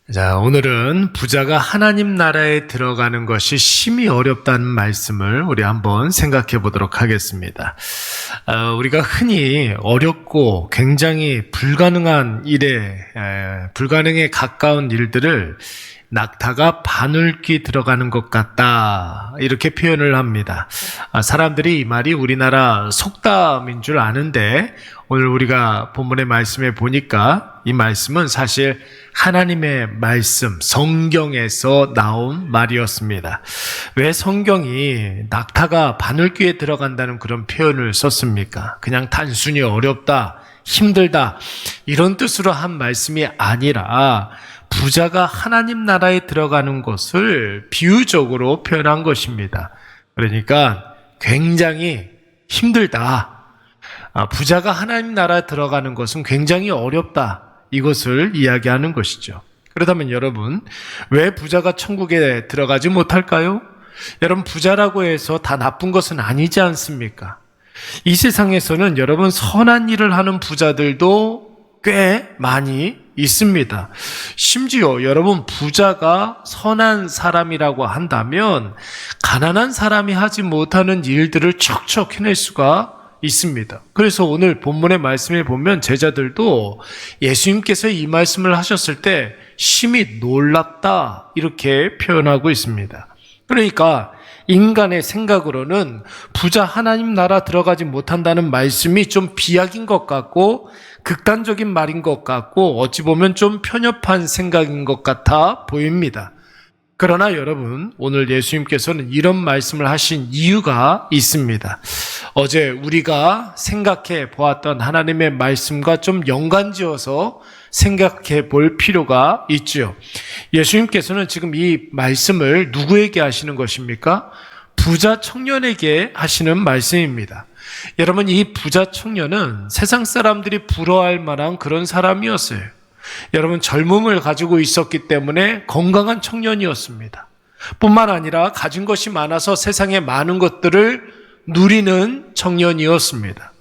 자, 오늘은 부자가 하나님 나라에 들어가는 것이 심히 어렵다는 말씀을 우리 한번 생각해 보도록 하겠습니다. 우리가 흔히 어렵고 굉장히 불가능한 불가능에 가까운 일들을 낙타가 바늘귀 들어가는 것 같다, 이렇게 표현을 합니다. 사람들이 이 말이 우리나라 속담인 줄 아는데, 오늘 우리가 본문의 말씀에 보니까 이 말씀은 사실 하나님의 말씀, 성경에서 나온 말이었습니다. 왜 성경이 낙타가 바늘귀에 들어간다는 그런 표현을 썼습니까? 그냥 단순히 어렵다, 힘들다, 이런 뜻으로 한 말씀이 아니라 부자가 하나님 나라에 들어가는 것을 비유적으로 표현한 것입니다. 그러니까 굉장히 힘들다, 부자가 하나님 나라에 들어가는 것은 굉장히 어렵다, 이것을 이야기하는 것이죠. 그렇다면 여러분, 왜 부자가 천국에 들어가지 못할까요? 여러분, 부자라고 해서 다 나쁜 것은 아니지 않습니까? 이 세상에서는 여러분, 선한 일을 하는 부자들도 꽤 많이 있습니다. 심지어 여러분, 부자가 선한 사람이라고 한다면 가난한 사람이 하지 못하는 일들을 척척 해낼 수가 있습니다. 그래서 오늘 본문의 말씀에 보면 제자들도 예수님께서 이 말씀을 하셨을 때 심히 놀랍다, 이렇게 표현하고 있습니다. 그러니까 인간의 생각으로는 부자 하나님 나라 들어가지 못한다는 말씀이 좀 비약인 것 같고 극단적인 말인 것 같고 어찌 보면 좀 편협한 생각인 것 같아 보입니다. 그러나 여러분, 오늘 예수님께서는 이런 말씀을 하신 이유가 있습니다. 어제 우리가 생각해 보았던 하나님의 말씀과 좀 연관지어서 생각해 볼 필요가 있죠. 예수님께서는 지금 이 말씀을 누구에게 하시는 것입니까? 부자 청년에게 하시는 말씀입니다. 여러분, 이 부자 청년은 세상 사람들이 부러워할 만한 그런 사람이었어요. 여러분, 젊음을 가지고 있었기 때문에 건강한 청년이었습니다. 뿐만 아니라 가진 것이 많아서 세상의 많은 것들을 누리는 청년이었습니다.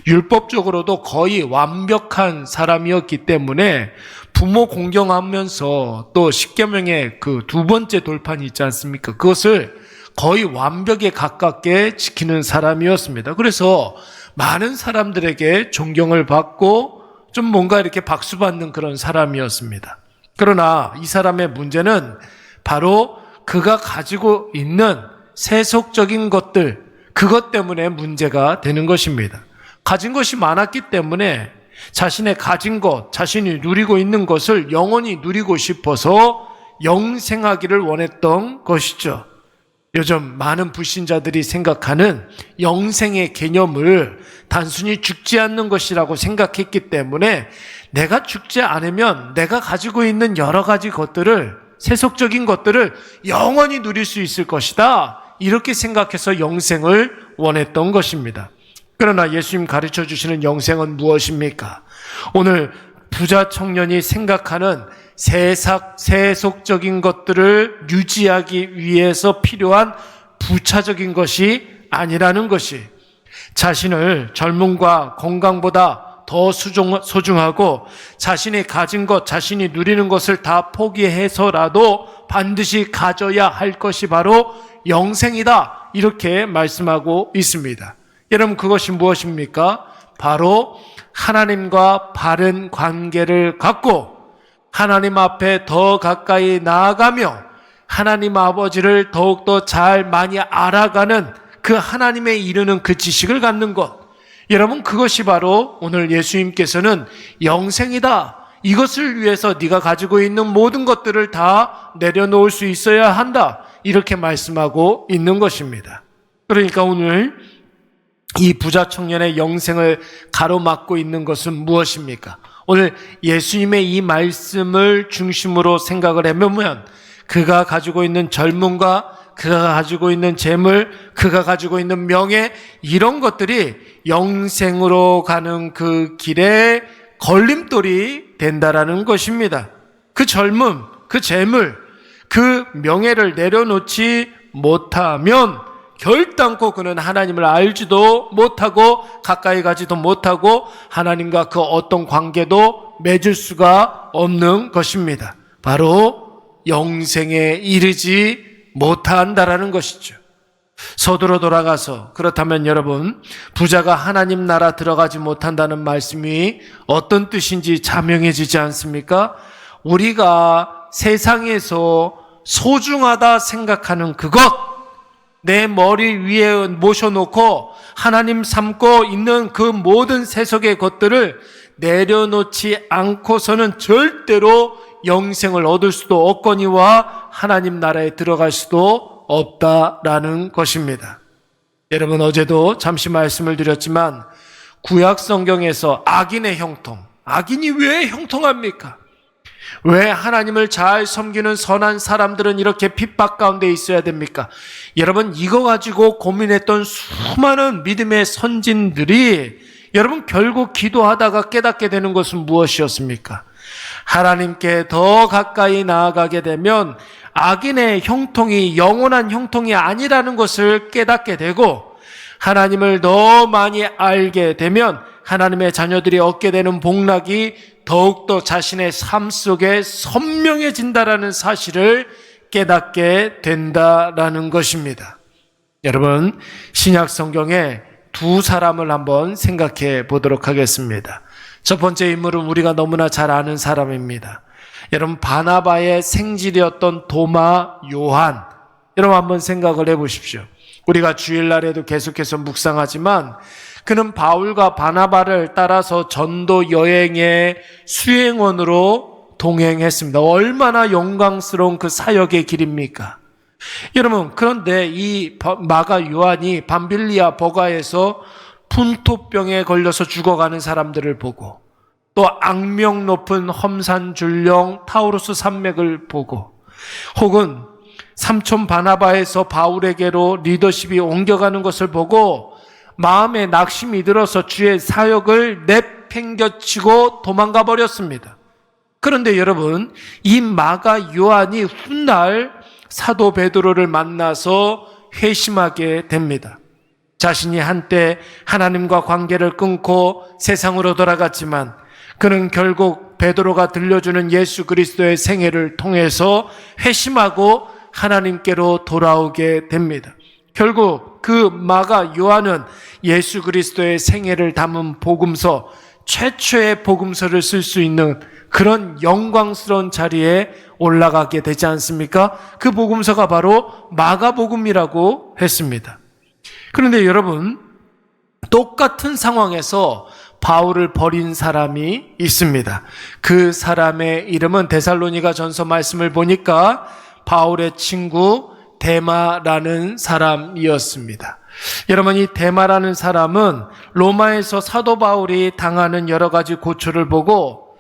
율법적으로도 거의 완벽한 사람이었기 때문에 부모 공경하면서 또 십계명의 그 두 번째 돌판이 있지 않습니까? 그것을 거의 완벽에 가깝게 지키는 사람이었습니다. 그래서 많은 사람들에게 존경을 받고 좀 뭔가 이렇게 박수받는 그런 사람이었습니다. 그러나 이 사람의 문제는 바로 그가 가지고 있는 세속적인 것들, 그것 때문에 문제가 되는 것입니다. 가진 것이 많았기 때문에 자신의 가진 것, 자신이 누리고 있는 것을 영원히 누리고 싶어서 영생하기를 원했던 것이죠. 요즘 많은 불신자들이 생각하는 영생의 개념을 단순히 죽지 않는 것이라고 생각했기 때문에 내가 죽지 않으면 내가 가지고 있는 여러 가지 것들을, 세속적인 것들을 영원히 누릴 수 있을 것이다, 이렇게 생각해서 영생을 원했던 것입니다. 그러나 예수님 가르쳐 주시는 영생은 무엇입니까? 오늘 부자 청년이 생각하는 세속적인 것들을 유지하기 위해서 필요한 부차적인 것이 아니라는 것이, 자신을 젊음과 건강보다 더 소중하고 자신이 가진 것, 자신이 누리는 것을 다 포기해서라도 반드시 가져야 할 것이 바로 영생이다, 이렇게 말씀하고 있습니다. 여러분, 그것이 무엇입니까? 바로 하나님과 바른 관계를 갖고 하나님 앞에 더 가까이 나아가며 하나님 아버지를 더욱더 잘 많이 알아가는 그 하나님에 이르는 그 지식을 갖는 것, 여러분, 그것이 바로 오늘 예수님께서는 영생이다, 이것을 위해서 네가 가지고 있는 모든 것들을 다 내려놓을 수 있어야 한다, 이렇게 말씀하고 있는 것입니다. 그러니까 오늘 이 부자 청년의 영생을 가로막고 있는 것은 무엇입니까? 오늘 예수님의 이 말씀을 중심으로 생각을 해보면 그가 가지고 있는 젊음과 그가 가지고 있는 재물, 그가 가지고 있는 명예, 이런 것들이 영생으로 가는 그 길에 걸림돌이 된다라는 것입니다. 그 젊음, 그 재물, 그 명예를 내려놓지 못하면 결단코 그는 하나님을 알지도 못하고 가까이 가지도 못하고 하나님과 그 어떤 관계도 맺을 수가 없는 것입니다. 바로 영생에 이르지 못한다라는 것이죠. 서두로 돌아가서, 그렇다면 여러분, 부자가 하나님 나라 들어가지 못한다는 말씀이 어떤 뜻인지 자명해지지 않습니까? 우리가 세상에서 소중하다 생각하는 그것, 내 머리 위에 모셔놓고 하나님 삼고 있는 그 모든 세속의 것들을 내려놓지 않고서는 절대로 영생을 얻을 수도 없거니와 하나님 나라에 들어갈 수도 없다라는 것입니다. 여러분, 어제도 잠시 말씀을 드렸지만 구약 성경에서 악인의 형통, 악인이 왜 형통합니까? 왜 하나님을 잘 섬기는 선한 사람들은 이렇게 핍박 가운데 있어야 됩니까? 여러분, 이거 가지고 고민했던 수많은 믿음의 선진들이 여러분 결국 기도하다가 깨닫게 되는 것은 무엇이었습니까? 하나님께 더 가까이 나아가게 되면 악인의 형통이 영원한 형통이 아니라는 것을 깨닫게 되고, 하나님을 더 많이 알게 되면 하나님의 자녀들이 얻게 되는 복락이 더욱더 자신의 삶 속에 선명해진다라는 사실을 깨닫게 된다라는 것입니다. 여러분, 신약 성경에 두 사람을 한번 생각해 보도록 하겠습니다. 첫 번째 인물은 우리가 너무나 잘 아는 사람입니다. 여러분, 바나바의 생질이었던 도마 요한, 여러분 한번 생각을 해보십시오. 우리가 주일날에도 계속해서 묵상하지만 그는 바울과 바나바를 따라서 전도 여행의 수행원으로 동행했습니다. 얼마나 영광스러운 그 사역의 길입니까? 여러분, 그런데 이 마가 요한이 밤빌리아 버가에서 분토병에 걸려서 죽어가는 사람들을 보고, 또 악명 높은 험산줄령 타우루스 산맥을 보고, 혹은 삼촌 바나바에서 바울에게로 리더십이 옮겨가는 것을 보고 마음에 낙심이 들어서 주의 사역을 내팽겨치고 도망가 버렸습니다. 그런데 여러분, 이 마가 요한이 훗날 사도 베드로를 만나서 회심하게 됩니다. 자신이 한때 하나님과 관계를 끊고 세상으로 돌아갔지만 그는 결국 베드로가 들려주는 예수 그리스도의 생애를 통해서 회심하고 하나님께로 돌아오게 됩니다. 결국 그 마가 요한은 예수 그리스도의 생애를 담은 복음서, 최초의 복음서를 쓸 수 있는 그런 영광스러운 자리에 올라가게 되지 않습니까? 그 복음서가 바로 마가복음이라고 했습니다. 그런데 여러분, 똑같은 상황에서 바울을 버린 사람이 있습니다. 그 사람의 이름은 데살로니가 전서 말씀을 보니까 바울의 친구 데마라는 사람이었습니다. 여러분, 이 데마라는 사람은 로마에서 사도 바울이 당하는 여러 가지 고초를 보고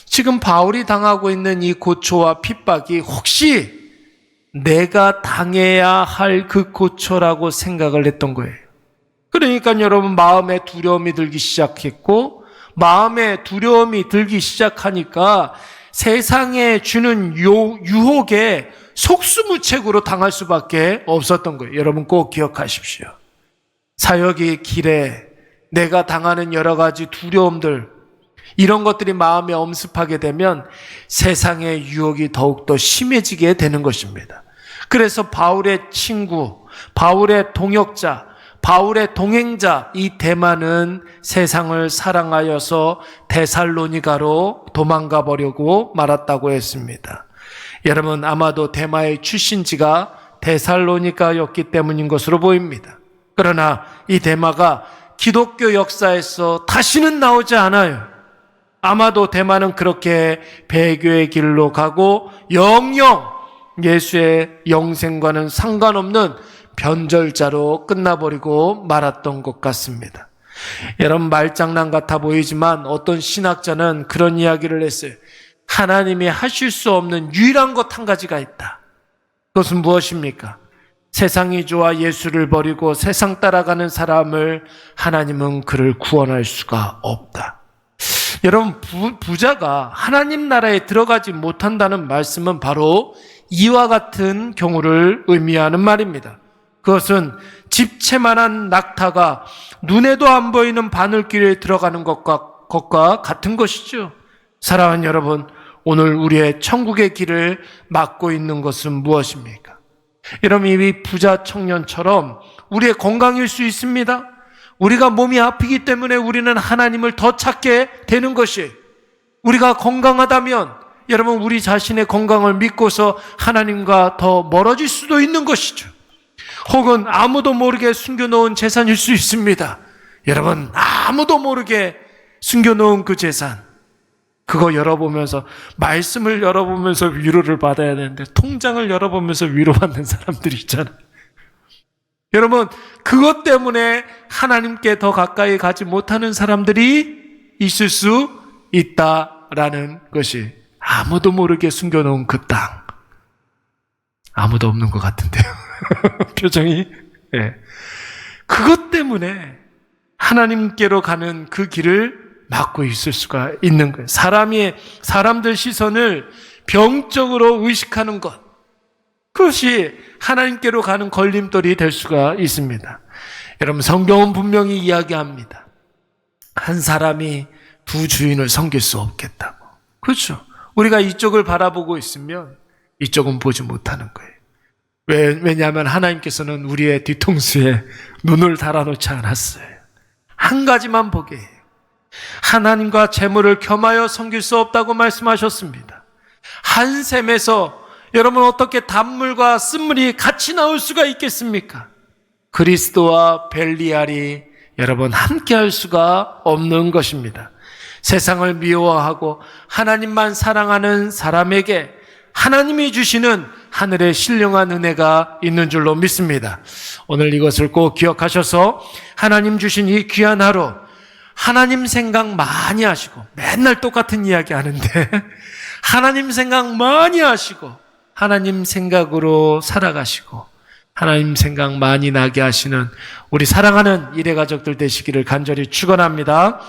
지금 바울이 당하고 있는 이 고초와 핍박이 혹시 내가 당해야 할 그 고초라고 생각을 했던 거예요. 그러니까 여러분, 마음에 두려움이 들기 시작했고, 마음에 두려움이 들기 시작하니까 세상에 주는 유혹에 속수무책으로 당할 수밖에 없었던 거예요. 여러분 꼭 기억하십시오. 사역의 길에 내가 당하는 여러 가지 두려움들, 이런 것들이 마음에 엄습하게 되면 세상의 유혹이 더욱더 심해지게 되는 것입니다. 그래서 바울의 친구, 바울의 동역자, 바울의 동행자 이 데마는 세상을 사랑하여서 데살로니가로 도망가 버리고 말았다고 했습니다. 여러분, 아마도 데마의 출신지가 데살로니가였기 때문인 것으로 보입니다. 그러나 이 데마가 기독교 역사에서 다시는 나오지 않아요. 아마도 데마는 그렇게 배교의 길로 가고 영영 예수의 영생과는 상관없는 변절자로 끝나버리고 말았던 것 같습니다. 여러분, 말장난 같아 보이지만 어떤 신학자는 그런 이야기를 했어요. 하나님이 하실 수 없는 유일한 것 한 가지가 있다. 그것은 무엇입니까? 세상이 좋아 예수를 버리고 세상 따라가는 사람을 하나님은 그를 구원할 수가 없다. 여러분, 부자가 하나님 나라에 들어가지 못한다는 말씀은 바로 이와 같은 경우를 의미하는 말입니다. 그것은 집채만한 낙타가 눈에도 안 보이는 바늘길에 들어가는 것과 같은 것이죠. 사랑하는 여러분, 오늘 우리의 천국의 길을 막고 있는 것은 무엇입니까? 여러분, 이 부자 청년처럼 우리의 건강일 수 있습니다. 우리가 몸이 아프기 때문에 우리는 하나님을 더 찾게 되는 것이, 우리가 건강하다면 여러분 우리 자신의 건강을 믿고서 하나님과 더 멀어질 수도 있는 것이죠. 혹은 아무도 모르게 숨겨놓은 재산일 수 있습니다. 여러분, 아무도 모르게 숨겨놓은 그 재산, 그거 열어보면서, 말씀을 열어보면서 위로를 받아야 되는데 통장을 열어보면서 위로받는 사람들이 있잖아요. 여러분, 그것 때문에 하나님께 더 가까이 가지 못하는 사람들이 있을 수 있다라는 것이, 아무도 모르게 숨겨놓은 그 땅. 아무도 없는 것 같은데요. 표정이. 네. 그것 때문에 하나님께로 가는 그 길을 막고 있을 수가 있는 거예요. 사람들 시선을 병적으로 의식하는 것, 그것이 하나님께로 가는 걸림돌이 될 수가 있습니다. 여러분, 성경은 분명히 이야기합니다. 한 사람이 두 주인을 섬길 수 없겠다고. 그렇죠. 우리가 이쪽을 바라보고 있으면 이쪽은 보지 못하는 거예요. 왜냐하면 하나님께서는 우리의 뒤통수에 눈을 달아놓지 않았어요. 한 가지만 보게 해요. 하나님과 재물을 겸하여 섬길 수 없다고 말씀하셨습니다. 한 샘에서 여러분 어떻게 단물과 쓴물이 같이 나올 수가 있겠습니까? 그리스도와 벨리알이 여러분 함께 할 수가 없는 것입니다. 세상을 미워하고 하나님만 사랑하는 사람에게 하나님이 주시는 하늘의 신령한 은혜가 있는 줄로 믿습니다. 오늘 이것을 꼭 기억하셔서 하나님 주신 이 귀한 하루, 하나님 생각 많이 하시고, 맨날 똑같은 이야기 하는데 하나님 생각 많이 하시고 하나님 생각으로 살아가시고 하나님 생각 많이 나게 하시는 우리 사랑하는 일해 가족들 되시기를 간절히 축원합니다.